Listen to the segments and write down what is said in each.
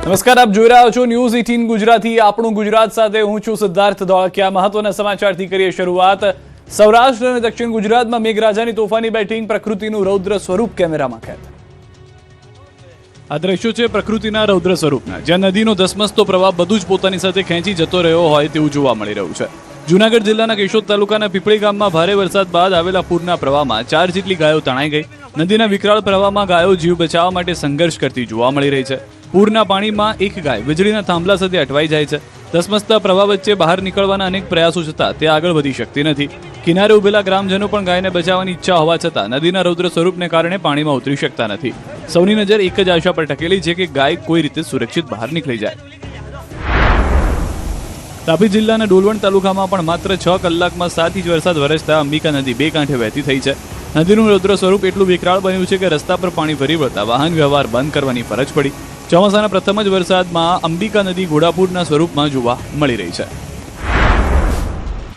નમસ્કાર, આપ જોઈ રહ્યા છો ન્યૂઝ 18 ગુજરાતી. આપણું ગુજરાત સાથે હું છું સિદ્ધાર્થ ધોળકિયા. મહત્વના સમાચારથી કરીએ શરૂઆત. સૌરાષ્ટ્ર અને દક્ષિણ ગુજરાતમાં મેઘરાજાની તોફાની બેટિંગ, પ્રકૃતિનું રૌદ્ર સ્વરૂપ કેમેરામાં કેદ. આ દ્રશ્યો છે પ્રકૃતિના રૌદ્ર સ્વરૂપના, જ્યાં નદીનો ધસમસતો પ્રવાહ બધું જ પોતાની સાથે ખેંચી જતો રહ્યો હોય તેવું જોવા મળી રહ્યું છે. જૂનાગઢ જિલ્લાના કેશોદ તાલુકાના પીપળી ગામમાં ભારે વરસાદ બાદ આવેલા પૂરના પ્રવાહમાં 4 જેટલી ગાયો તણાઈ ગઈ. નદીના વિકરાળ પ્રવાહમાં ગાયો જીવ બચાવવા માટે સંઘર્ષ કરતી જોવા મળી રહી છે. પૂરના પાણીમાં એક ગાય વીજળીના થાંભલા સાથે અટવાઈ જાય છે. ધસમસતા પ્રવાહ વચ્ચે બહાર નીકળવાના અનેક પ્રયાસો છતાં તે આગળ વધી શકતી નથી. કિનારે ઉભેલા ગ્રામજનો પણ ગાયને બચાવવાની ઈચ્છા હોવા છતાં નદીના રૌદ્ર સ્વરૂપને કારણે પાણીમાં ઉતરી શકતા નથી. સૌની નજર એક જ આશા પર ટકેલી છે કે ગાય કોઈ રીતે સુરક્ષિત બહાર નીકળી જાય. તાપી જિલ્લાના ડોલવણ તાલુકામાં પણ માત્ર 6 કલાકમાં 7 ઇંચ વરસાદ વરસતા અંબિકા નદી બે કાંઠે વહેતી થઈ છે. નદીનું રૌદ્ર સ્વરૂપ એટલું વિકરાળ બન્યું છે કે રસ્તા પર પાણી ફરી વળતા વાહન વ્યવહાર બંધ કરવાની ફરજ પડી. ચોમાસાના પ્રથમ જ વરસાદમાં અંબિકા નદી ઘોડાપૂરના સ્વરૂપમાં જોવા મળી રહી છે.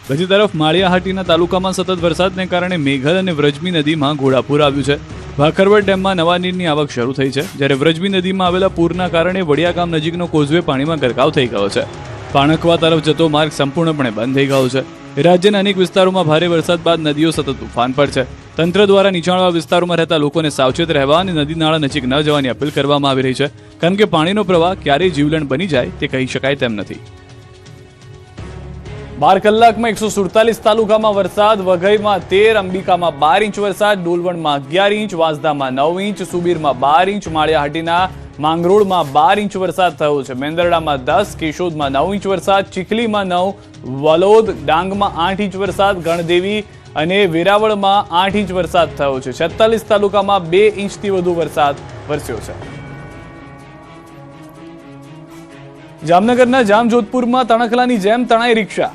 બીજી તરફ માળિયાહાટીના તાલુકામાં સતત વરસાદને કારણે મેઘલ અને વ્રજમી નદીમાં ઘોડાપૂર આવ્યું છે. ભાખરવડ ડેમમાં નવા નીરની આવક શરૂ થઈ છે, જ્યારે વ્રજમી નદીમાં આવેલા પૂરના કારણે વડિયા ગામ નજીકનો કોઝવે પાણીમાં ગરકાવ થઈ ગયો છે. પાણકવા તરફ જતો માર્ગ સંપૂર્ણપણે બંધ થઈ ગયો છે. રાજ્યના અનેક વિસ્તારોમાં ભારે વરસાદ બાદ નદીઓ સતત તોફાન પર છે. તંત્ર દ્વારા નીચાણવાળા વિસ્તારોમાં રહેતા લોકોને સાવચેત રહેવા અને નદી નાળા નજીક ન જવાની અપીલ કરવામાં આવી રહી છે, કારણ કે પાણીનો પ્રવાહ ક્યારેય જીવલેણ બની જાય તે કહી શકાય તેમ નથી. 12 કલાકમાં 147 તાલુકામાં વરસાદ. વઘઈમાં 13, અંબિકામાં 12 ઇંચ વરસાદ, ડોલવણમાં 11 ઇંચ, વાંસદામાં 9 ઇંચ, સુબીરમાં 12 ઇંચ, માળિયાહાટીના માંગરોળમાં 12 ઇંચ વરસાદ થયો છે. મેંદરડામાં 10, કેશોદમાં 9 ઇંચ વરસાદ, ચીખલીમાં 9, વલોદ ડાંગમાં 8 ઇંચ વરસાદ, ગણદેવી અને વેરાવળમાં 8 ઇંચ વરસાદ થયો છે. 46 તાલુકામાં 2 ઇંચથી વધુ વરસાદ વરસ્યો છે. જામનગરના જામજોધપુરમાં તણખલાની જેમ તણાઈ રિક્ષા.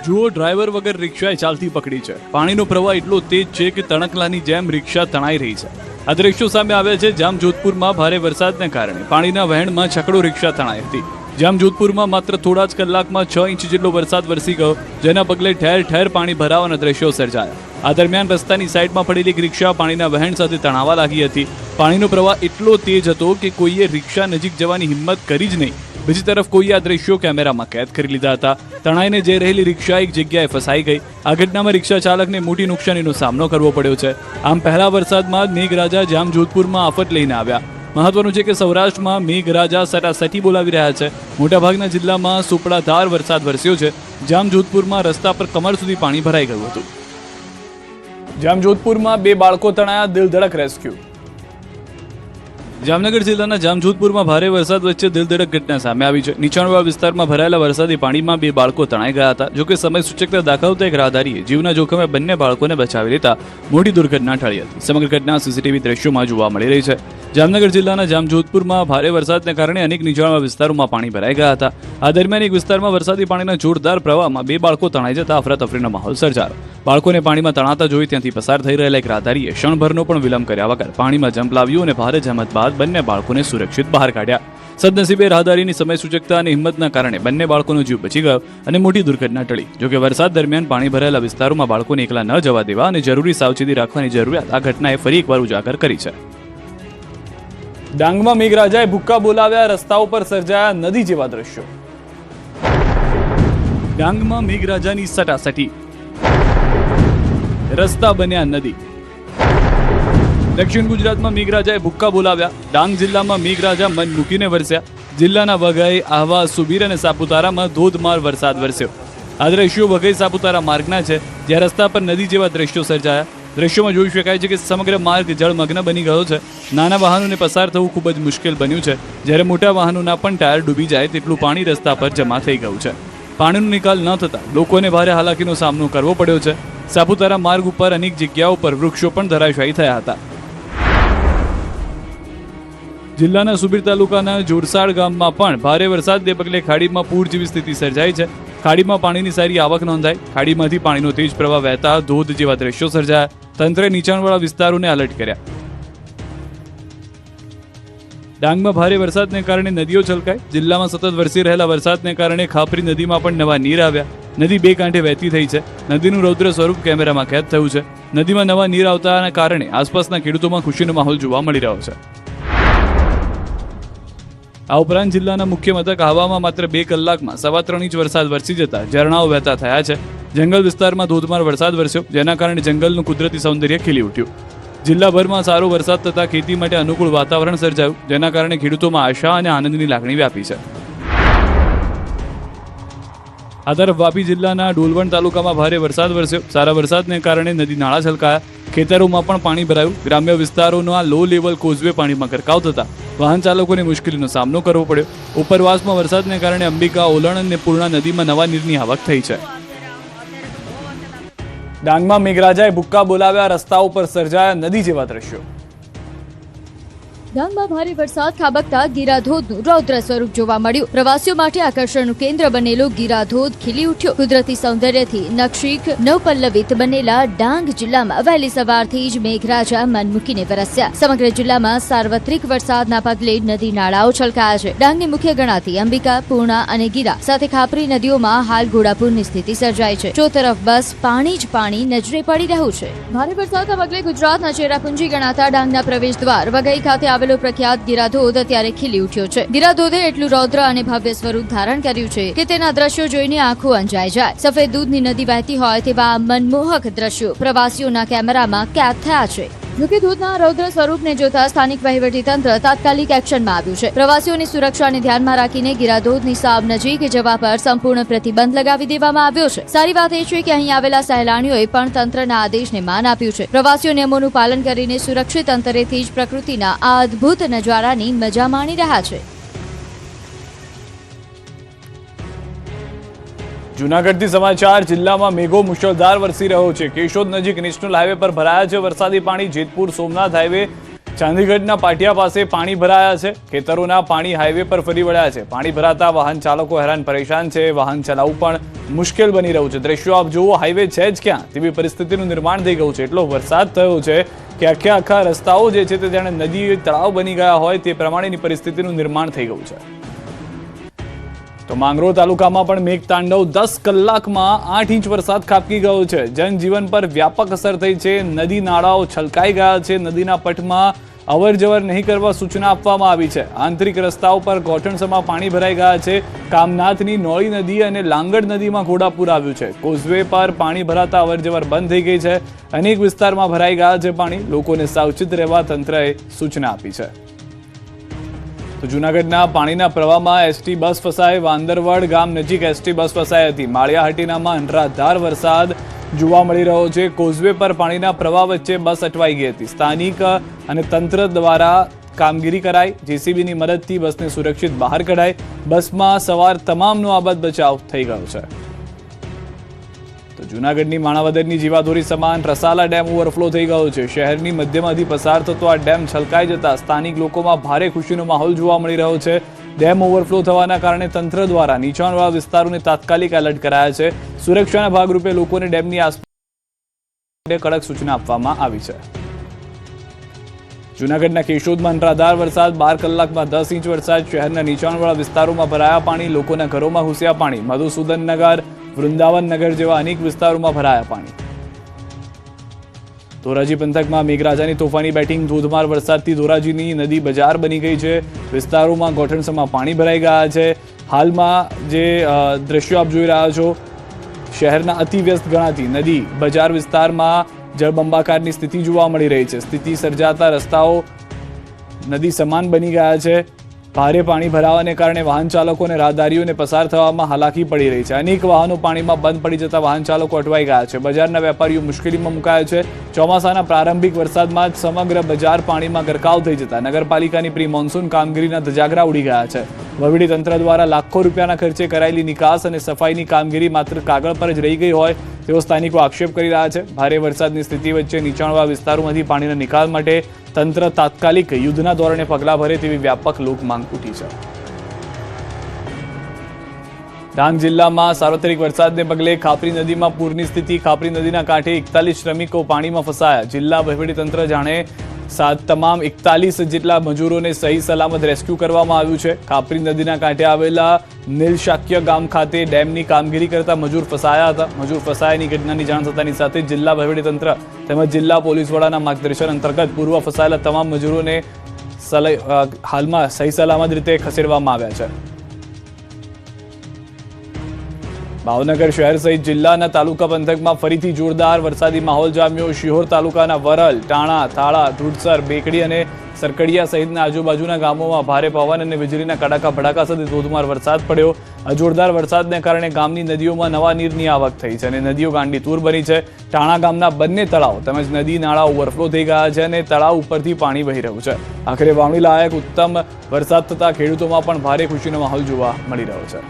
જુઓ, ડ્રાઈવર વગર રિક્ષાએ ચાલતી પકડી છે. પાણીનો પ્રવાહ એટલો તેજ છે કે તણખલાની જેમ રિક્ષા તણાઈ રહી છે. આ દ્રશ્યો સામે આવ્યા છે જામજોધપુરમાં ભારે વરસાદને કારણે પાણીના વહેણમાં છકડો રિક્ષા તણાઈ હતી. જામજોધપુરમાં માત્ર થોડા જ કલાકમાં 6 ઇંચ જેટલો વરસાદ વરસી ગયો, જેના પગલે ઠેર ઠેર પાણી ભરાવાના દ્રશ્યો સર્જાયા. આ દરમિયાન રસ્તાની સાઈડમાં પડેલી એક રિક્ષા પાણીના વહેણ સાથે તણાવા લાગી હતી. પાણીનો પ્રવાહ એટલો તેજ હતો કે કોઈએ રિક્ષા નજીક જવાની હિંમત કરી જ નહીં. બીજી તરફ કોઈએ આ દ્રશ્યો કેમેરામાં કેદ કરી લીધા હતા. તણાઈને જઈ રહેલી રિક્ષા એક જગ્યાએ ફસાઈ ગઈ. આ ઘટનામાં રિક્ષા ચાલકને મોટી નુકસાનીનો સામનો કરવો પડ્યો છે. આમ પહેલા વરસાદમાં મેઘરાજા જામજોધપુરમાં આફત લઈને આવ્યા. મહત્વનું છે કે સૌરાષ્ટ્રમાં મેઘરાજા સટાસટી બોલાવી રહ્યા છે. મોટાભાગના જિલ્લામાં સુપડાધાર વરસાદ વરસ્યો છે. જામજોધપુરમાં રસ્તા પર કમર સુધી પાણી ભરાઈ ગયું હતું. જામજોધપુરમાં 2 બાળકો તણાયા, દિલધડક રેસ્ક્યુ. જામનગર જિલ્લાના જામજોધપુરમાં ભારે વરસાદ વચ્ચે દિલધડક ઘટના સામે આવી છે. નીચાણવાળા વિસ્તારમાં ભરાયેલા વરસાદી પાણીમાં 2 બાળકો તણાઈ ગયા હતા. જોકે સમય સૂચકતા દાખવતા એક રાહદારીએ જીવના જોખમે બંને બાળકોને બચાવી લેતા મોટી દુર્ઘટના ટળી હતી. સમગ્ર ઘટના સીસીટીવી દ્રશ્યોમાં જોવા મળી રહી છે. જામનગર જિલ્લાના જામજોધપુરમાં ભારે વરસાદને કારણે અનેક નીચાણવાળા વિસ્તારોમાં પાણી ભરાઈ ગયા હતા. આ દરમિયાન એક વિસ્તારમાં વરસાદી પાણીના જોરદાર પ્રવાહમાં 2 બાળકો તણાઈ જતા અફરાતફરીનો માહોલ સર્જાયો. બાળકોને પાણીમાં તણાતા જોઈ ત્યાંથી પસાર થઈ રહેલા એક રાહદારીએ ક્ષણભરનો પણ વિલંબ કર્યા વગર પાણીમાં જંપ લાવ્યું અને ભારે જહેમત બાદ બંને બાળકોને સુરક્ષિત બહાર કાઢ્યા. સદનસીબે રાહદારીની સમય સૂચકતા અને હિંમતના કારણે બંને બાળકોનો જીવ બચી ગયો અને મોટી દુર્ઘટના ટળી. જોકે વરસાદ દરમિયાન પાણી ભરાયેલા વિસ્તારોમાં બાળકોને એકલા ન જવા દેવા અને જરૂરી સાવચેતી રાખવાની જરૂરિયાત આ ઘટનાએ ફરી એકવાર ઉજાગર કરી છે. ડાંગમાં મેઘરાજાએ ભૂક્કા બોલાવ્યા, રસ્તાઓ પર સર્જાયા નદી જેવા દ્રશ્યો. ડાંગમાં મેઘરાજાની સટાસટી, રસ્તા બન્યા નદી. દક્ષિણ ગુજરાતમાં મેઘરાજાએ ભૂક્કા બોલાવ્યા. ડાંગ જિલ્લામાં મેઘરાજા મન મૂકીને વરસ્યા. જિલ્લાના વઘઈ, આહવા, સુબીર અને સાપુતારામાં ધોધમાર વરસાદ વરસ્યો. આ દ્રશ્યો વઘઈ સાપુતારા માર્ગના છે, જ્યાં રસ્તા પર નદી જેવા દ્રશ્યો સર્જાયા. દ્રશ્યોમાં જોઈ શકાય છે કે સમગ્ર માર્ગ જળમગ્ન બની ગયો છે. નાના વાહનોને પસાર થવું ખૂબ જ મુશ્કેલ બન્યું છે, જ્યારે મોટા વાહનોના પણ ટાયર ડૂબી જાય તેટલું પાણી રસ્તા પર જમા થઈ ગયું છે. પાણીનો નિકાલ ન થતાં લોકોને ભારે હાલાકીનો સામનો કરવો પડ્યો છે. સાપુતારા માર્ગ ઉપર અનેક જગ્યાઓ પર વૃક્ષો પણ ધરાશાયી થયા હતા. જિલ્લાના સુબીર તાલુકાના જોરસાડ ગામમાં પણ ભારે વરસાદને પગલે ખાડીમાં પૂર જેવી સ્થિતિ સર્જાઈ છે. ખાડીમાં પાણીની સારી આવક નોંધાઈ. ખાડીમાંથી પાણીનો તેજ પ્રવાહ વહેતા ધોધ જેવા દ્રશ્યો સર્જાયા. તંત્રે નીચાણવાળા વિસ્તારોને એલર્ટ કર્યા. ડાંગમાં ભારે વરસાદને કારણે નદીઓ છલકાઈ. જિલ્લામાં સતત વરસી રહેલા વરસાદને કારણે ખાપરી નદીમાં પણ નવા નીર આવ્યા. નદી બે કાંઠે વહેતી થઈ છે. નદીનું રૌદ્ર સ્વરૂપ કેમેરામાં કેદ થયું છે. નદીમાં નવા નીર આવતાના કારણે આસપાસના ખેડૂતોમાં ખુશીનો માહોલ જોવા મળી રહ્યો છે. આ ઉપરાંત જિલ્લાના મુખ્ય મથક આહવામાં માત્ર 2 કલાકમાં 3.25 ઇંચ વરસાદ વરસી જતા ઝરણાઓ વહેતા થયા છે. જંગલ વિસ્તારમાં ધોધમાર વરસાદ વરસ્યો, જેના કારણે જંગલનું કુદરતી સૌંદર્ય ખીલી ઉઠ્યું. જિલ્લાભરમાં સારો વરસાદ થતાં ખેતી માટે અનુકૂળ વાતાવરણ સર્જાયું, જેના કારણે ખેડૂતોમાં આશા અને આનંદની લાગણી વ્યાપી છે. આ તરફ વાપી જિલ્લાના ડોલવણ તાલુકામાં ભારે વરસાદ વરસ્યો. સારા વરસાદને કારણે નદી નાળા છલકાયા, ખેતરોમાં પણ પાણી ભરાયું. ગ્રામ્ય વિસ્તારોના લો લેવલ કોઝવે પાણીમાં ગરકાવ થતા વાહન ચાલકોને મુશ્કેલીનો સામનો કરવો પડ્યો. ઉપરવાસમાં વરસાદને કારણે અંબિકા, ઓલણ અને પૂર્ણા નદીમાં નવા નીરની આવક થઈ છે. ડાંગમાં મેઘરાજાએ ભૂક્કા બોલાવ્યા, રસ્તાઓ પર સર્જાયા નદી જેવા દ્રશ્યો. ડાંગમાં ભારે વરસાદ ખાબકતા ગીરાધોધનું રૌદ્ર સ્વરૂપ જોવા મળ્યું. પ્રવાસીઓ માટે આકર્ષણનું કેન્દ્ર બનેલો ગીરાધોધ ખીલી ઉઠ્યો. કુદરતી સૌંદર્યથી નક્ષીક નવપલ્લવિત બનેલા ડાંગ જિલ્લામાં વહેલી સવારથી જ મેઘરાજા મન મૂકીને વરસ્યા. સમગ્ર જિલ્લામાં સાર્વત્રિક વરસાદના પગલે નદી નાળાઓ છલકાયા છે. ડાંગની મુખ્ય ગણાતી અંબિકા, પૂર્ણા અને ગીરા સાથે ખાપરી નદીઓમાં હાલ ઘોડાપૂરની સ્થિતિ સર્જાઈ છે. ચોતરફ બસ પાણી જ પાણી નજરે પડી રહ્યું છે. ભારે વરસાદના પગલે ગુજરાતના ચેરાપુંજી ગણાતા ડાંગના પ્રવેશ દ્વાર વઘઈ ખાતે આવેલો પ્રખ્યાત ગીરાધોધ અત્યારે ખીલી ઉઠ્યો છે. ગીરાધોધે એટલું રૌદ્ર અને ભવ્ય સ્વરૂપ ધારણ કર્યું છે કે તેના દ્રશ્યો જોઈને આંખો અંજાઈ જાય. સફેદ દૂધની નદી વહેતી હોય તેવા મનમોહક દ્રશ્યો પ્રવાસીઓના કેમેરામાં કેદ થયા છે. જોકે ધોધના રૌદ્ર સ્વરૂપને જોતા સ્થાનિક વહીવટીતંત્ર તાત્કાલિક એક્શનમાં આવ્યું છે. પ્રવાસીઓની સુરક્ષાને ધ્યાનમાં રાખીને ગીરાધોધની સાવ નજીક જવા પર સંપૂર્ણ પ્રતિબંધ લગાવી દેવામાં આવ્યો છે. સારી વાત એ છે કે અહીં આવેલા સહેલાણીઓએ પણ તંત્રના આદેશને માન આપ્યું છે. પ્રવાસીઓ નિયમોનું પાલન કરીને સુરક્ષિત અંતરેથી જ પ્રકૃતિના આ અદ્ભુત નજારાની મજા માણી રહ્યા છે. જૂનાગઢથી સમાચાર. જિલ્લામાં મેઘો મુશળધાર વરસી રહ્યો છે. કેશોદ નજીક નેશનલ હાઈવે પર ભરાયા છે વરસાદી પાણી. જેતપુર સોમનાથ હાઈવે ચાંદીગઢના પાટિયા પાસે પાણી ભરાયા છે. ખેતરોના પાણી હાઈવે પર ફરી વળ્યા છે. પાણી ભરાતા વાહન ચાલકો હેરાન પરેશાન છે. વાહન ચલાવવું પણ મુશ્કેલ બની રહ્યું છે. દ્રશ્યો આપ જુઓ, હાઈવે છે જ ક્યાં તેવી પરિસ્થિતિનું નિર્માણ થઈ ગયું છે. એટલો વરસાદ થયો છે કે આખા રસ્તાઓ જે છે તે જાણે નદી તળાવ બની ગયા હોય તે પ્રમાણેની પરિસ્થિતિનું નિર્માણ થઈ ગયું છે. તો માંગરોળ તાલુકામાં પણ મેઘતાંડવ. 10 કલાકમાં 8 ઇંચ વરસાદ ખાબકી ગયો છે. જનજીવન પર વ્યાપક અસર થઈ છે. નદી નાળાઓ છલકાઈ ગયા છે. નદીના પટમાં અવર જવર નહીં કરવા સૂચના આપવામાં આવી છે. આંતરિક રસ્તાઓ પર ગોઠણસમાં પાણી ભરાઈ ગયા છે. કામનાથની નોળી નદી અને લાંગડ નદીમાં ઘોડાપૂર આવ્યું છે. કોઝવે પર પાણી ભરાતા અવર જવર બંધ થઈ ગઈ છે. અનેક વિસ્તારમાં ભરાઈ ગયા છે પાણી. લોકોને સાવચેત રહેવા તંત્રએ સૂચના આપી છે. તો જૂનાગઢના પાણીના પ્રવાહમાં એસટી બસ ફસાઈ. વાંદરવડ ગામ નજીક એસટી બસ ફસાઈ હતી. માળિયાહાટીનામાં અનરાધાર વરસાદ જોવા મળી રહ્યો છે. કોઝવે પર પાણીના પ્રવાહ વચ્ચે બસ અટવાઈ ગઈ હતી. સ્થાનિક અને તંત્ર દ્વારા કામગીરી કરાઈ. જેસીબીની મદદથી બસને સુરક્ષિત બહાર કઢાઈ. બસમાં સવાર તમામનો આબાદ બચાવ થઈ ગયો છે. તો જૂનાગઢની માણાવદરની જીવાદોરી સમાન રસાલા ડેમ ઓવરફ્લો થઈ ગયો છે. શહેરની મધ્યમાંથી પસાર થતો આ ડેમ છલકાઈ જતા સ્થાનિક લોકોમાં ભારે ખુશીનો માહોલ જોવા મળી રહ્યો છે. ડેમ ઓવરફ્લો થવાના કારણે તંત્ર દ્વારા નીચાણવાળા વિસ્તારોને તાત્કાલિક એલર્ટ કરાયા છે. સુરક્ષાના ભાગરૂપે લોકોને ડેમની આસપાસ કડક સૂચના આપવામાં આવી છે. જૂનાગઢના કેશોદમાં અનરાધાર વરસાદ. 12 કલાકમાં 10 ઇંચ વરસાદ. શહેરના નીચાણવાળા વિસ્તારોમાં ભરાયા પાણી. લોકોના ઘરોમાં ઘૂસ્યા પાણી. મધુસૂદનનગર, વૃંદાવન નગર જેવા અનેક વિસ્તારોમાં ભરાયા પાણી. ધોરાજી પંથકમાં મેઘરાજાની તોફાની બેટિંગ. ધોધમાર વરસાદથી ધોરાજીની નદી બજાર બની ગઈ છે. વિસ્તારોમાં ગોઠણસમાં પાણી ભરાઈ ગયા છે. હાલમાં જે દ્રશ્યો આપ જોઈ રહ્યા છો, શહેરના અતિવ્યસ્ત ગણાતી નદી બજાર વિસ્તારમાં જળબંબાકારની સ્થિતિ જોવા મળી રહી છે. સ્થિતિ સર્જાતા રસ્તાઓ નદી સમાન બની ગયા છે. ભારે પાણી ભરાવાને કારણે વાહન ચાલકો અને રાહદારીઓને પસાર થવામાં હાલાકી પડી રહી છે. અનેક વાહનો પાણીમાં બંધ પડી જતા વાહન ચાલકો અટવાઈ ગયા છે. બજારના વેપારીઓ મુશ્કેલીમાં મુકાયા છે. ચોમાસાના પ્રારંભિક વરસાદમાં જ સમગ્ર બજાર પાણીમાં ગરકાવ થઈ જતા નગરપાલિકાની પ્રી મોન્સૂન કામગીરીના ધજાગરા ઉડી ગયા છે. વહીવટી તંત્ર દ્વારા લાખો રૂપિયાના ખર્ચે કરાયેલી નિકાસ અને સફાઈની કામગીરી માત્ર કાગળ પર જ રહી ગઈ હોય તેવો સ્થાનિકો આક્ષેપ કરી રહ્યા છે. ભારે વરસાદની સ્થિતિ વચ્ચે નીચાણવાળા વિસ્તારોમાંથી પાણીના નિકાલ માટે તંત્ર તાત્કાલિક યુદ્ધના ધોરણે પગલાં ભરે તેવી વ્યાપક લોક માંગ ઉઠી છે. ડાંગ જિલ્લામાં સાર્વત્રિક વરસાદને પગલે ખાપરી નદીમાં પૂરની સ્થિતિ. ખાપરી નદીના કાંઠે 41 શ્રમિકો પાણીમાં ફસાયા. જિલ્લા વહીવટીતંત્ર જાણે તમામ 41 જેટલા મજૂરોને સહી સલામત રેસ્ક્યુ કરવામાં આવ્યું છે. ખાપરી નદીના કાંઠે આવેલા નીલશાક્ય ગામ ખાતે ડેમની કામગીરી કરતા મજૂર ફસાયા હતા. મજૂર ફસાયાની ઘટનાની જાણ થતાની સાથે જિલ્લા વહીવટીતંત્ર તેમજ જિલ્લા પોલીસ વડાના માર્ગદર્શન અંતર્ગત પૂર્વ ફસાયેલા તમામ મજૂરોને હાલમાં સહી સલામત રીતે ખસેડવામાં આવ્યા છે. ભાવનગર શહેર સહિત જિલ્લાના તાલુકા પંથકમાં ફરીથી જોરદાર વરસાદી માહોલ જામ્યો. શિહોર તાલુકાના વરલ, ટાણા, થાળા, ધુડસર, બેકડી અને સરકડિયા સહિતના આજુબાજુના ગામોમાં ભારે પવન અને વીજળીના કડાકા ભડાકા સાથે ધોધમાર વરસાદ પડ્યો. આ જોરદાર વરસાદને કારણે ગામની નદીઓમાં નવા નીરની આવક થઈ છે અને નદીઓ ગાંડીતુર બની છે. ટાણા ગામના બંને તળાવ તેમજ નદી નાળા ઓવરફ્લો થઈ ગયા છે અને તળાવ ઉપરથી પાણી વહી રહ્યું છે. આખરે વાવણી લાયક ઉત્તમ વરસાદ થતા ખેડૂતોમાં પણ ભારે ખુશીનો માહોલ જોવા મળી રહ્યો છે.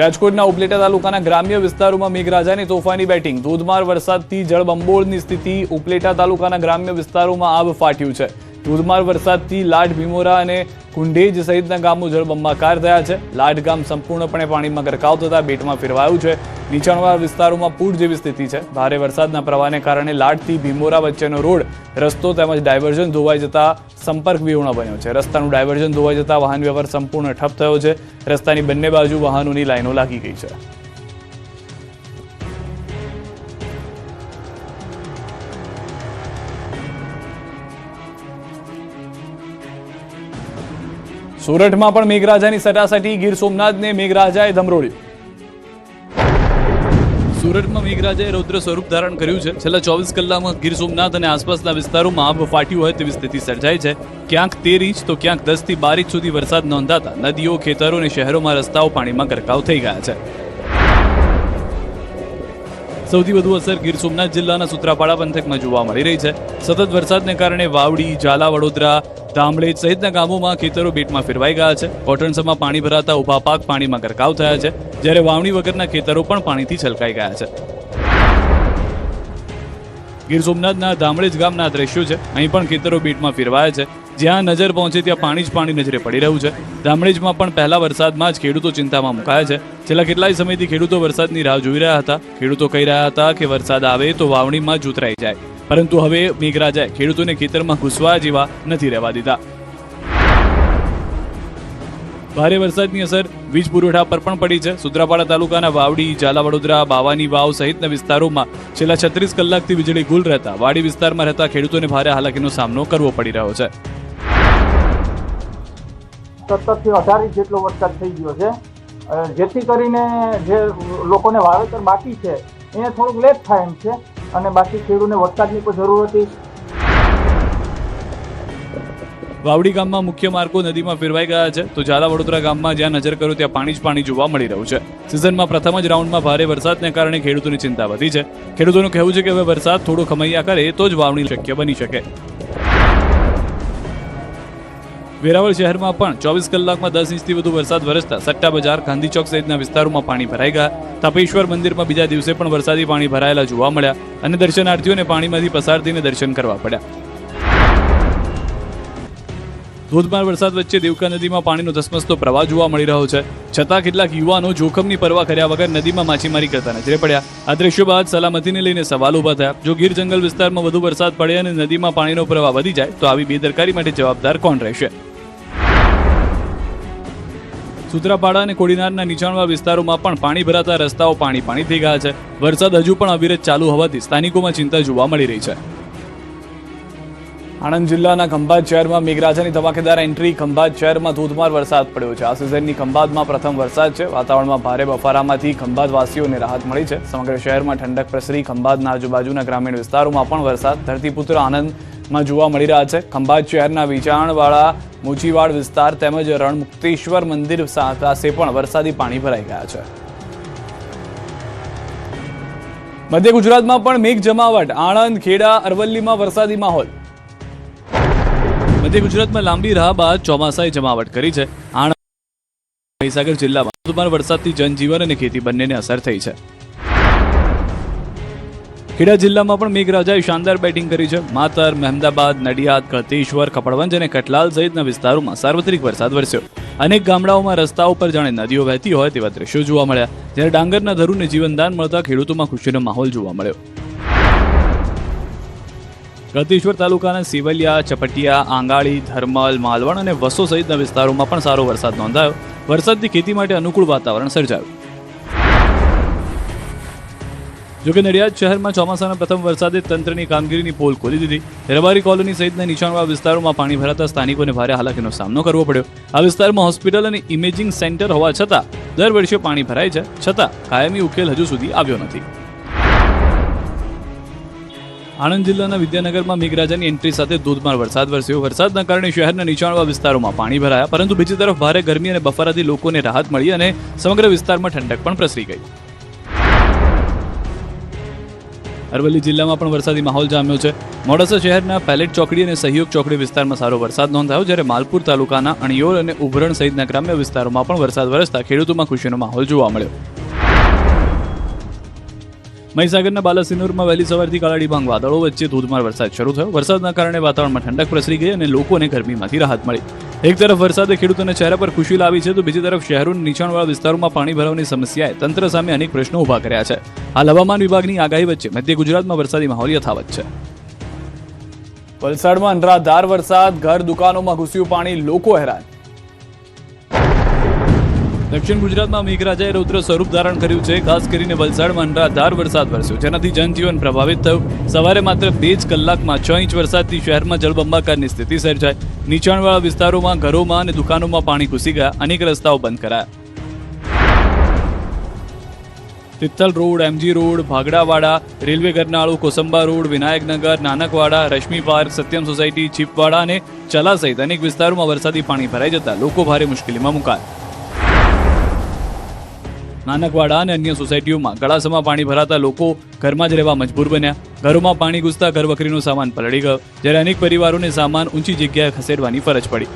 રાજકોટના ઉપલેટા તાલુકાના ગ્રામ્ય વિસ્તારોમાં મેઘરાજાની તોફાની બેટિંગ. ધોધમાર વરસાદથી જળબંબોળની સ્થિતિ. ઉપલેટા તાલુકાના ગ્રામ્ય વિસ્તારોમાં આબ ફાટ્યું છે. ધોધમાર વરસાદથી લાઠ, ભીમોરા અને કુંડેજ સહિતના ગામો જળબંબાકાર થયા છે. લાઠ ગામ સંપૂર્ણપણે પાણીમાં ગરકાવ થતા બેટમાં ફેરવાયું છે. નીચાણવાળા વિસ્તારોમાં પૂર જેવી સ્થિતિ છે. ભારે વરસાદના પ્રવાહને કારણે લાઠથી ભીમોરા વચ્ચેનો રોડ, રસ્તો તેમજ ડાયવર્ઝન ધોવાઈ જતા સંપર્ક વિહોણો બન્યો છે. રસ્તાનું ડાયવર્ઝન ધોવાઈ જતા વાહન વ્યવહાર સંપૂર્ણ ઠપ થયો છે. રસ્તાની બંને બાજુ વાહનોની લાઈનો લાગી ગઈ છે. સુરતમાં પણ મેઘરાજાની સટાસટી. ગીર સોમનાથને મેઘરાજાએ ધમરોળ્યું. સુરતમાં મેઘરાજાએ રૌદ્ર સ્વરૂપ ધારણ કર્યું છે. છેલ્લા 24 કલાકમાં ગીર સોમનાથ અને આસપાસના વિસ્તારોમાં આબ ફાટ્યું હોય તેવી સ્થિતિ સર્જાઈ છે. ક્યાંક 13 ઇંચ તો ક્યાંક 10 થી 12 ઇંચ સુધી વરસાદ નોંધાતા નદીઓ, ખેતરો અને શહેરોમાં રસ્તાઓ પાણીમાં ગરકાવ થઈ ગયા છે. સૌથી વધુ અસર ગીર સોમનાથ જિલ્લાના સૂત્રાપાડા પંથકમાં જોવા મળી રહી છે. સતત વરસાદને કારણે વાવડી, ઝાલા, વડોદરા, ધામળેજ સહિતના ગામોમાં ખેતરો બેટમાં ફેરવાઈ ગયા છે. કોટણસામાં પાણી ભરાતા ઉભા પાક પાણીમાં ગરકાવ થયા છે, જ્યારે વાવણી વગરના ખેતરો પણ પાણીથી છલકાઈ ગયા છે. ગીર સોમનાથના ધામળેજ ગામના દ્રશ્યો છે. અહીં પણ ખેતરો બેટમાં ફેરવાયા છે. જ્યાં નજર પહોંચે ત્યાં પાણી જ પાણી નજરે પડી રહ્યું છે. ધામળેજમાં પણ પહેલા વરસાદમાં જ ખેડૂતો ચિંતામાં મુકાયા છે. છેલ્લા કેટલાય સમયથી ખેડૂતો વરસાદની રાહ જોઈ રહ્યા હતા. ખેડૂતો કહી રહ્યા હતા કે વરસાદ આવે તો વાવણીમાં જ ઉતરાઈ જાય, પરંતુ હવે મેઘરાજાએ ખેડૂતોને ખેતરમાં ઘૂસવા જેવા નથી રહેવા દીધા. ભારે વરસાદની અસર વીજ પુરવઠા પર પણ પડી છે. સૂત્રાપાડા તાલુકાના વાવડી, ઝાલા, વડોદરા, બાવાની વાવ સહિતના વિસ્તારોમાં છેલ્લા 36 કલાકથી વીજળી ગુલ રહેતા વાડી વિસ્તારમાં રહેતા ખેડૂતોને ભારે હાલાકીનો સામનો કરવો પડી રહ્યો છે. 17 થી 18 ઇંચ જેટલો વરસાદ થઈ ગયો છે, જેથી કરીને જે લોકોને વાવેતર બાકી છે એને થોડુંક લેટ થાય એમ છે, અને બાકી ખેડૂતને વરસાદની કોઈ જરૂર હતી. વાવડી ગામમાં મુખ્ય માર્ગો નદીમાં ફેરવાઈ ગયા છે, તો ઝાલા વડોદરા ગામમાં જ્યાં નજર કરો ત્યાં પાણી જ પાણી જોવા મળી રહ્યું છે. સિઝનમાં પ્રથમ જ રાઉન્ડમાં ભારે વરસાદને કારણે ખેડૂતોની ચિંતા વધી છે. ખેડૂતોનું કહેવું છે કે હવે વરસાદ થોડો ખમૈયા કરે તો જ વાવણી શક્ય બની શકે. વેરાવળ શહેરમાં પણ 24 કલાકમાં 10 ઇંચથી વધુ વરસાદ વરસતા સટ્ટા બજાર, ગાંધી ચોક સહિતના વિસ્તારોમાં પાણી ભરાઈ ગયા. તપેશ્વર મંદિરમાં બીજા દિવસે પણ વરસાદી પાણી ભરાયેલા જોવા મળ્યા અને દર્શનાર્થીઓને પાણીમાંથી પસાર થઈને દર્શન કરવા પડ્યા. ધોધમાર વરસાદ વચ્ચે દેવકા નદીમાં પાણીનો ધસમસતો પ્રવાહ જોવા મળી રહ્યો છે. છતાં કેટલાક યુવાનો જોખમની પરવા કર્યા વગર નદીમાં માછીમારી કરતા નજરે પડ્યા. આ દ્રશ્યો બાદ સલામતીને લઈને સવાલ ઉભા થયા. જો ગીર જંગલ વિસ્તારમાં વધુ વરસાદ પડે અને નદીમાં પાણીનો પ્રવાહ વધી જાય તો આવી બેદરકારી માટે જવાબદાર કોણ રહેશે? સૂત્રાપાડા અને કોડીનારના નીચાણવાળા વિસ્તારોમાં પણ પાણી ભરાતા રસ્તાઓ પાણી પાણી થઈ ગયા છે. વરસાદ હજુ પણ અવિરત ચાલુ હોવાથી સ્થાનિકોમાં ચિંતા જોવા મળી રહી છે. આણંદ જિલ્લાના ખંભાત શહેરમાં મેઘરાજાની ધમાકેદાર એન્ટ્રી. ખંભાત શહેરમાં ધોધમાર વરસાદ પડ્યો છે. આ સિઝનની ખંભાતમાં પ્રથમ વરસાદ છે. વાતાવરણમાં ભારે બફારામાંથી ખંભાતવાસીઓને રાહત મળી છે. સમગ્ર શહેરમાં ઠંડક પ્રસરી. ખંભાતના આજુબાજુના ગ્રામીણ વિસ્તારોમાં પણ વરસાદ ધરતીપુત્ર આનંદમાં જોવા મળી રહ્યા છે. ખંભાત શહેરના વિચાણવાળા, મોચીવાડ વિસ્તાર તેમજ રણમુક્તેશ્વર મંદિર પાસે પણ વરસાદી પાણી ભરાઈ ગયા છે. મધ્ય ગુજરાતમાં પણ મેઘ જમાવટ. આણંદ, ખેડા, અરવલ્લીમાં વરસાદી માહોલ. મધ્ય ગુજરાતમાં લાંબી રાહ બાદ ચોમાસાએ જમાવટ કરી છે. આણંદ, મહીસાગર જિલ્લામાં ધોધમાર વરસાદથી જનજીવન અને ખેતી બંનેને અસર થઈ છે. ખેડા જિલ્લામાં પણ મેઘરાજાએ શાનદાર બેટિંગ કરી છે. માતર, મહેમદાબાદ, નડિયાદ, ગળતેશ્વર, કપડવંજ અને કટલાલ સહિતના વિસ્તારોમાં સાર્વત્રિક વરસાદ વરસ્યો. અનેક ગામડાઓમાં રસ્તાઓ પર જાણે નદીઓ વહેતી હોય તેવા દ્રશ્યો જોવા મળ્યા. જ્યારે ડાંગરના ધરુને જીવનદાન મળતા ખેડૂતોમાં ખુશીનો માહોલ જોવા મળ્યો. ગળતેશ્વર તાલુકાના સેવલિયા, ચપટિયા, આંગાળી, ધર્મલ, માલવણ અને વસો સહિતના વિસ્તારોમાં પણ સારો વરસાદ નોંધાયો. વરસાદથી ખેતી માટે અનુકૂળ વાતાવરણ સર્જાયું. જોકે નડિયાદ શહેરમાં ચોમાસાના પ્રથમ વરસાદે તંત્રની કામગીરીની પોલ ખોલી દીધી. રબારી કોલોની સહિતના નીચાણવાળા વિસ્તારોમાં પાણી ભરાતા સ્થાનિકોને ભારે હાલાકીનો સામનો કરવો પડ્યો. આ વિસ્તારમાં હોસ્પિટલ અને ઇમેજિંગ સેન્ટર હોવા છતાં દર વર્ષે પાણી ભરાય છે, છતાં કાયમી ઉકેલ હજુ સુધી આવ્યો નથી. આણંદ જિલ્લાના વિદ્યાનગરમાં મેઘરાજાની એન્ટ્રી સાથે ધોધમાર વરસાદ વરસ્યો. વરસાદના કારણે શહેરના નીચાણવાળા વિસ્તારોમાં પાણી ભરાયા, પરંતુ બીજી તરફ ભારે ગરમી અને બફારાથી લોકોને રાહત મળી અને સમગ્ર વિસ્તારમાં ઠંડક પણ પ્રસરી ગઈ. અરવલ્લી જિલ્લામાં પણ વરસાદી માહોલ જામ્યો છે. મોડાસા શહેરના પેલેટ ચોકડી અને સહયોગ ચોકડી વિસ્તારમાં સારો વરસાદ નોંધાયો, જ્યારે માલપુર તાલુકાના અણિયોલ અને ઉભરણ સહિતના ગ્રામ્ય વિસ્તારોમાં પણ વરસાદ વરસતા ખેડૂતોમાં ખુશીનો માહોલ જોવા મળ્યો. મહીસાગરના બાલાસિનોરમાં વહેલી સવારથી કાળા ડિબાંગ વાદળો વચ્ચે ધોધમાર વરસાદ શરૂ થયો. વરસાદના કારણે વાતાવરણમાં ઠંડક પ્રસરી ગઈ અને લોકોને ગરમીમાંથી રાહત મળી. એક તરફ વરસાદે ખેડૂતોના ચહેરા પર ખુશી લાવી છે, તો બીજી તરફ શહેરોના નીચાણવાળા વિસ્તારોમાં પાણી ભરાવાની સમસ્યાએ તંત્ર સામે અનેક પ્રશ્નો ઊભા કર્યા છે. હાલ હવામાન વિભાગની આગાહી વચ્ચે મધ્ય ગુજરાતમાં વરસાદી માહોલ યથાવત છે. વલસાડમાં અનરાધાર વરસાદ, ઘર દુકાનોમાં ઘૂસ્યું પાણી, લોકો હેરાન. દક્ષિણ ગુજરાતમાં મેઘરાજાએ રૌદ્ર સ્વરૂપ ધારણ કર્યું છે. ખાસ કરીને વલસાડમાં અનરાધાર વરસાદ વરસ્યો, જેનાથી જનજીવન પ્રભાવિત થયું. સવારે માત્ર 2 જ કલાકમાં 6 ઇંચ વરસાદથી શહેરમાં જળબંબાકારની સ્થિતિ સર્જાઈ. નીચાણવાળા વિસ્તારોમાં, ઘરોમાં અને દુકાનોમાં પાણી ઘૂસી ગયા. અનેક રસ્તાઓ બંધ કરાયા. Tithal road, MG road, Bhagdawada, railway ગરનાળું, Kosamba road, Vinayaknagar, Nanakwada, Rashmi park, Satyam society, Chipwada અને ચલા સહિત અનેક વિસ્તારોમાં વરસાદી પાણી ભરાઈ જતા લોકો ભારે મુશ્કેલીમાં મુકાયા. નાનકવાડા અને અન્ય સોસાયટીઓમાં ગળાસમાં પાણી ભરાતા લોકો ઘરમાં જ રહેવા મજબૂર બન્યા. ઘરોમાં પાણી ઘૂસતા ઘરવખરીનો સામાન પલળી ગયો, જ્યારે અનેક પરિવારોને સામાન ઊંચી જગ્યાએ ખસેડવાની ફરજ પડી.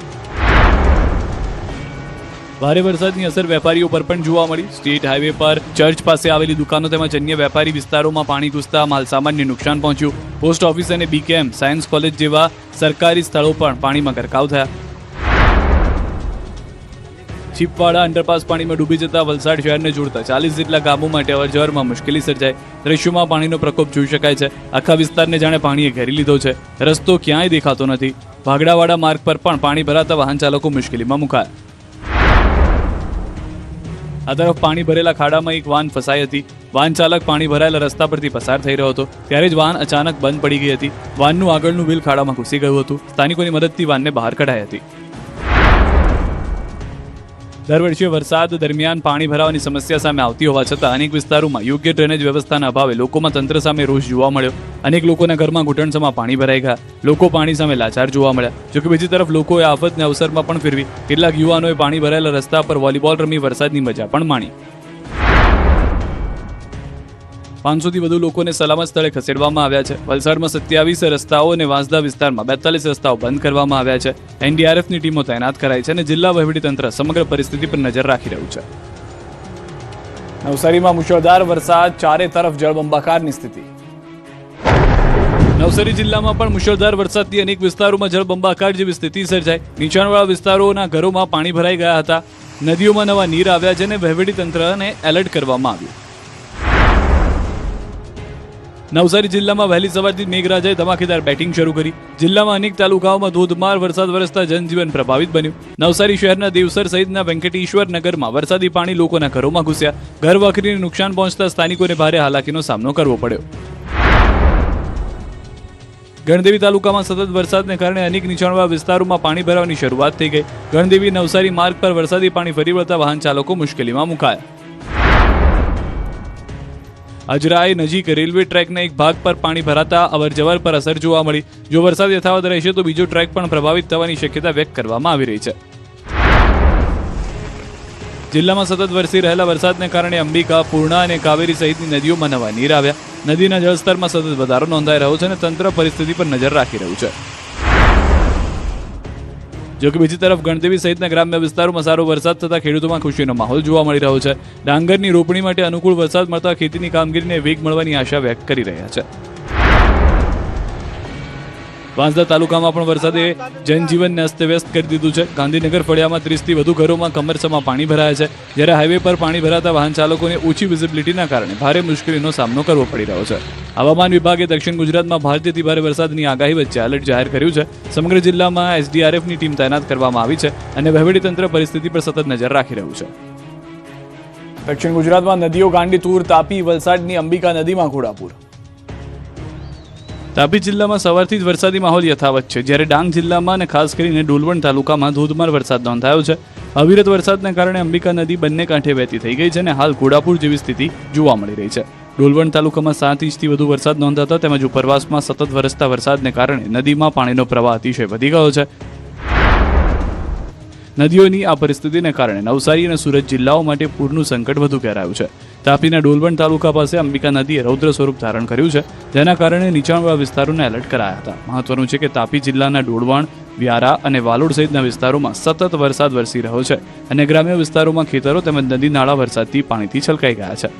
ભારે વરસાદની અસર વેપારીઓ પર પણ જોવા મળી. સ્ટેટ હાઈવે પર ચર્ચ પાસે આવેલી દુકાનો તેમજ અન્ય વેપારી વિસ્તારોમાં પાણી ઘૂસતા માલસામાનને નુકસાન પહોંચ્યું. પોસ્ટ ઓફિસ અને બીકેએમ, સાયન્સ કોલેજ જેવા સરકારી સ્થળો પણ પાણીમાં ગરકાવ થયા. ચીપવાડા અંડરપાસ પાણીમાં ડૂબી જતા વલસાડ શહેરને જોડતા 40 જેટલા ગામો માટે અવરજવરમાં મુશ્કેલી સર્જાઈ. દ્રશ્યોમાં પાણીનો પ્રકોપ જોઈ શકાય છે. આખા વિસ્તારને જાણે પાણીએ ઘેરી લીધો છે. રસ્તો ક્યાંય દેખાતો નથી. ભાગડાવાડા માર્ગ પર પણ પાણી ભરાતા વાહન ચાલકો મુશ્કેલીમાં મુકાયા. આ તરફ પાણી ભરેલા ખાડામાં એક વાન ફસાઈ હતી. વાહન ચાલક પાણી ભરાયેલા રસ્તા પરથી પસાર થઈ રહ્યો હતો, ત્યારે જ વાહન અચાનક બંધ પડી ગઈ હતી. વાનનું આગળનું વ્હીલ ખાડામાં ઘૂસી ગયું હતું. સ્થાનિકોની મદદથી વાનને બહાર કઢાઈ હતી. દર વર્ષે વરસાદ દરમિયાન પાણી ભરાવાની સમસ્યા સામે આવતી હોવા છતાં અનેક વિસ્તારોમાં યોગ્ય ડ્રેનેજ વ્યવસ્થાના અભાવે લોકોમાં તંત્ર સામે રોષ જોવા મળ્યો. અનેક લોકોના ઘરમાં ઘૂંટણસમાં પાણી ભરાઈ ગયા. લોકો પાણી સામે લાચાર જોવા મળ્યા. જોકે બીજી તરફ લોકોએ આફતને અવસરમાં પણ ફેરવી. કેટલાક યુવાનોએ પાણી ભરાયેલા રસ્તા પર વોલીબોલ રમી વરસાદની મજા પણ માણી. 500થી વધુ લોકોને સલામત સ્થળે ખસેડવામાં આવ્યા છે. વલસાડમાં 27 રસ્તાઓ અને વાંસદા વિસ્તારમાં 42 રસ્તાઓ બંધ કરવામાં આવ્યા છે. એનડીઆરએફની ટીમો તૈનાત કરાઈ છે અને જિલ્લા વહીવટીતંત્ર સમગ્ર પરિસ્થિતિ પર નજર રાખી રહ્યું છે. નવસારીમાં મુશળધાર વરસાદ, ચારે તરફ જળબંબાકારની સ્થિતિ. નવસારી જિલ્લામાં પણ મુશળધાર વરસાદથી અનેક વિસ્તારોમાં જળબંબાકાર જેવી સ્થિતિ સર્જાઈ. નીચાણવાળા વિસ્તારોના ઘરોમાં પાણી ભરાઈ ગયા હતા. નદીઓમાં નવા નીર આવ્યા છે અને વહીવટીતંત્રને એલર્ટ કરવામાં આવ્યું. નવસારી જિલ્લામાં વહેલી સવારથી મેઘરાજાએ ધમાકેદાર બેટિંગ શરૂ કરી. જિલ્લામાં અનેક તાલુકાઓમાં ધોધમાર વરસાદ વરસતા જનજીવન પ્રભાવિત બન્યું. નવસારી શહેરના દેવસર સહિતના વેંકટેશ્વર નગરમાં વરસાદી પાણી લોકોના ઘરોમાં ઘૂસ્યા. ઘર વખરીને નુકસાન પહોંચતા સ્થાનિકોને ભારે હાલાકીનો સામનો કરવો પડ્યો. ગણદેવી તાલુકામાં સતત વરસાદને કારણે અનેક નીચાણવાળા વિસ્તારોમાં પાણી ભરાવાની શરૂઆત થઈ ગઈ. ગણદેવી નવસારી માર્ગ પર વરસાદી પાણી ફરી વળતા વાહન ચાલકો મુશ્કેલીમાં મુકાયા. અજરાઈ નજીક રેલવે ટ્રેકના એક ભાગ પર પાણી ભરાતા અવરજવર પર અસર જોવા મળી. જો વરસાદ યથાવત રહેશે તો બીજો ટ્રેક પણ પ્રભાવિત થવાની શક્યતા વ્યક્ત કરવામાં આવી રહી છે. જિલ્લામાં સતત વરસી રહેલા વરસાદને કારણે અંબિકા, પૂર્ણા અને કાવેરી સહિતની નદીઓમાં નવા નીર આવ્યા. નદીના જળસ્તરમાં સતત વધારો નોંધાઈ રહ્યો છે અને તંત્ર પરિસ્થિતિ પર નજર રાખી રહ્યું છે. જોકે બીજી તરફ ગણદેવી સહિતના ગ્રામ્ય વિસ્તારોમાં સારો વરસાદ થતા ખેડૂતોમાં ખુશીનો માહોલ જોવા મળી રહ્યો છે. ડાંગરની રોપણી માટે અનુકૂળ વરસાદ મળતા ખેતીની કામગીરીને વેગ મળવાની આશા વ્યક્ત કરી રહ્યા છે. વાંસદા તાલુકામાં પણ વરસાદે જનજીવનને અસ્તવ્યસ્ત કરી દીધું છે. ગાંધીનગર ફળિયામાં 30થી વધુ ઘરોમાં કમરસમાં પાણી ભરાયા છે, જ્યારે હાઈવે પર પાણી ભરાતા વાહન ચાલકોને ઓછી વિઝિબિલિટીના કારણે ભારે મુશ્કેલીનો સામનો કરવો પડી રહ્યો છે. હવામાન વિભાગે દક્ષિણ ગુજરાતમાં ભારેથી ભારે વરસાદની આગાહી વચ્ચે એલર્ટ જાહેર કર્યું છે. સમગ્ર જિલ્લામાં એસડીઆરએફની ટીમ તૈનાત કરવામાં આવી છે અને વહીવટીતંત્ર પરિસ્થિતિ પર સતત નજર રાખી રહ્યું છે. દક્ષિણ ગુજરાતમાં નદીઓ ગાંડી તૂર. તાપી વલસાડની અંબિકા નદીમાં ઘોડાપૂર. તાપી જિલ્લામાં સવારથી જ વરસાદી માહોલ યથાવત છે, જ્યારે ડાંગ જિલ્લામાં અને ખાસ કરીને ડોલવણ તાલુકામાં ધોધમાર વરસાદ નોંધાયો છે. અવિરત વરસાદના કારણે અંબિકા નદી બંને કાંઠે વહેતી થઈ ગઈ છે અને હાલ ઘોડાપૂર જેવી સ્થિતિ જોવા મળી રહી છે. ડોલવણ તાલુકામાં 7 ઇંચથી વધુ વરસાદ નોંધાતા તેમજ ઉપરવાસમાં સતત વરસતા વરસાદને કારણે નદીમાં પાણીનો પ્રવાહ અતિશય વધી ગયો છે. નદીઓની આ પરિસ્થિતિને કારણે નવસારી અને સુરત જિલ્લાઓ માટે પૂરનું સંકટ વધુ ઘેરાયું છે. તાપીના ડોલવણ તાલુકા પાસે અંબિકા નદીએ રૌદ્ર સ્વરૂપ ધારણ કર્યું છે, જેના કારણે નીચાણવાળા વિસ્તારોને એલર્ટ કરાયા હતા. મહત્વનું છે કે તાપી જિલ્લાના ડોલવણ, વ્યારા અને વાલોડ સહિતના વિસ્તારોમાં સતત વરસાદ વરસી રહ્યો છે અને ગ્રામ્ય વિસ્તારોમાં ખેતરો તેમજ નદી નાળા વરસાદથી પાણીથી છલકાઈ ગયા છે.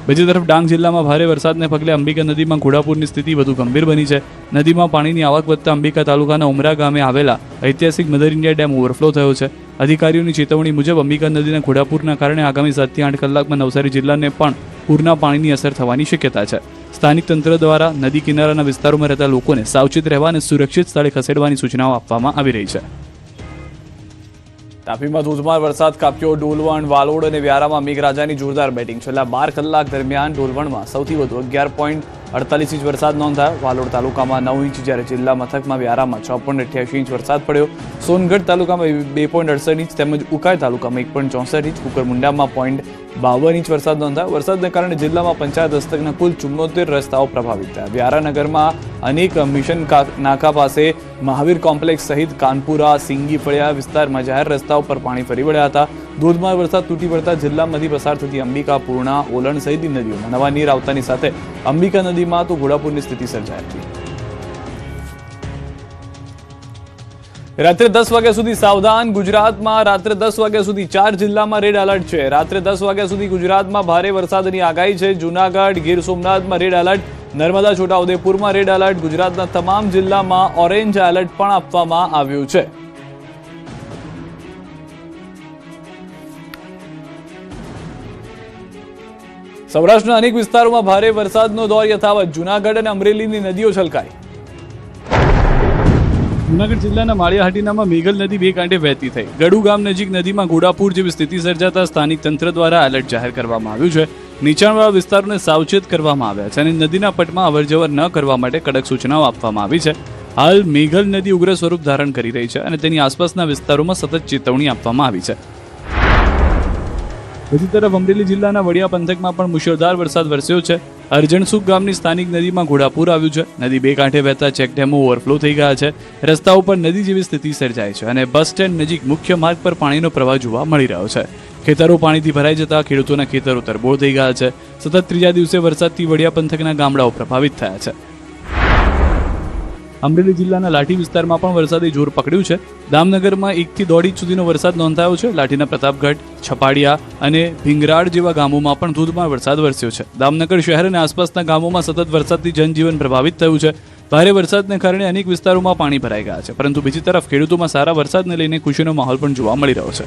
બીજી તરફ ડાંગ જિલ્લામાં ભારે વરસાદને પગલે અંબિકા નદીમાં ઘોડાપૂરની સ્થિતિ વધુ ગંભીર બની છે. નદીમાં પાણીની આવક વધતા અંબિકા તાલુકાના ઉમરા ગામે આવેલા ઐતિહાસિક મધર ઇન્ડિયા ડેમ ઓવરફ્લો થયો છે. અધિકારીઓની ચેતવણી મુજબ અંબિકા નદીના ઘોડાપૂરના કારણે આગામી 7 થી 8 કલાકમાં નવસારી જિલ્લાને પણ પૂરના પાણીની અસર થવાની શક્યતા છે. સ્થાનિક તંત્ર દ્વારા નદી કિનારાના વિસ્તારોમાં રહેતા લોકોને સાવચેત રહેવા અને સુરક્ષિત સ્થળે ખસેડવાની સૂચનાઓ આપવામાં આવી રહી છે. તાપીમાં ધોધમાર વરસાદ ખાબક્યો. ડોલવણ, વાલોડ અને વ્યારામાં મેઘરાજાની જોરદાર બેટિંગ. છેલ્લા 12 કલાક દરમિયાન ડોલવણમાં સૌથી વધુ 11.48 ઇંચ વરસાદ નોંધાયો. વાલોડ તાલુકામાં 9 ઇંચ, જ્યારે જિલ્લા મથકમાં વ્યારામાં 6.88 ઇંચ વરસાદ પડ્યો. સોનગઢ તાલુકામાં 2.68 ઇંચ તેમજ ઉકાઈ તાલુકામાં 1.64 ઇંચ, કુકરમુંડામાં 0.52 ઇંચ વરસાદ નોંધાયો. વરસાદને કારણે જિલ્લામાં પંચાયત હસ્તકના કુલ 74 રસ્તાઓ પ્રભાવિત થયા. વ્યારાનગરમાં અનેક મિશન નાકા પાસે મહાવીર કોમ્પ્લેક્સ સહિત કાનપુરા, સિંગી ફળિયા વિસ્તારમાં જાહેર રસ્તાઓ પર પાણી ફરી વળ્યા હતા. ધોધમાર વરસાદ તૂટી પડતા જિલ્લામાંથી પસાર થતી અંબિકા, પૂર્ણા, ઓલણ સહિતની નદીઓમાં નવા નીર આવતાની સાથે અંબિકા નદીમાં તો ઘોડાપૂરની સ્થિતિ સર્જાઈ હતી. રાત્રે 10 વાગ્યા સુધી સાવધાન. ગુજરાતમાં રાત્રે 10 વાગ્યા સુધી 4 જિલ્લામાં રેડ એલર્ટ છે. રાત્રે 10 વાગ્યા સુધી ગુજરાતમાં ભારે વરસાદની આગાહી છે. જૂનાગઢ, ગીર સોમનાથમાં રેડ એલર્ટ, નર્મદા, છોટાઉદેપુરમાં રેડ એલર્ટ. ગુજરાતના તમામ જિલ્લામાં ઓરેન્જ એલર્ટ પણ આપવામાં આવ્યું છે. સૌરાષ્ટ્રના અનેક વિસ્તારોમાં ભારે વરસાદનો દોર યથાવત. જૂનાગઢ અને અમરેલીની નદીઓ છલકાઈ. જૂનાગઢ જિલ્લાના માળિયાહાટીનામાં મેઘલ નદી બે કાંઠે વહેતી થઈ. ગડુ ગામ નજીક નદીમાં ઘોડાપૂર જેવી સ્થિતિ સર્જાતા સ્થાનિક તંત્ર દ્વારા એલર્ટ જાહેર કરવામાં આવ્યું છે. નીચાણવાળા વિસ્તારોને સાવચેત કરવામાં આવ્યા છે અને નદીના પટમાં અવરજવર ન કરવા માટે કડક સૂચનાઓ આપવામાં આવી છે. હાલ મેઘલ નદી ઉગ્ર સ્વરૂપ ધારણ કરી રહી છે અને તેની આસપાસના વિસ્તારોમાં સતત ચેતવણી આપવામાં આવી છે. બીજી તરફ અમરેલી જિલ્લાના વડિયા પંથકમાં પણ મુશળધાર વરસાદ વરસ્યો છે. અરજણસુખ ગામની સ્થાનિક નદીમાં ઘોડાપૂર આવ્યું છે. નદી બે કાંઠે વહેતા ચેકડેમો ઓવરફ્લો થઈ ગયા છે. રસ્તાઓ પર નદી જેવી સ્થિતિ સર્જાય છે અને બસ સ્ટેન્ડ નજીક મુખ્ય માર્ગ પર પાણીનો પ્રવાહ જોવા મળી રહ્યો છે. ખેતરો પાણીથી ભરાઈ જતા ખેડૂતોના ખેતરો તરબોળ થઈ ગયા છે. સતત ત્રીજા દિવસે વરસાદથી વડિયા પંથકના ગામડાઓ પ્રભાવિત થયા છે. અમરેલી જિલ્લાના લાઠી વિસ્તારમાં પણ વરસાદે જોર પકડ્યું છે. દામનગરમાં 1 થી 1.5 ઇંચ સુધીનો વરસાદ નોંધાયો છે. લાઠીના પ્રતાપગઢ, છપાડિયા અને ભીંગરાડ જેવા ગામોમાં પણ ધોધમાર વરસાદ વરસ્યો છે. દામનગર શહેર અને આસપાસના ગામોમાં સતત વરસાદથી જનજીવન પ્રભાવિત થયું છે. ભારે વરસાદને કારણે અનેક વિસ્તારોમાં પાણી ભરાઈ ગયા છે, પરંતુ બીજી તરફ ખેડૂતોમાં સારા વરસાદને લઈને ખુશીનો માહોલ પણ જોવા મળી રહ્યો છે.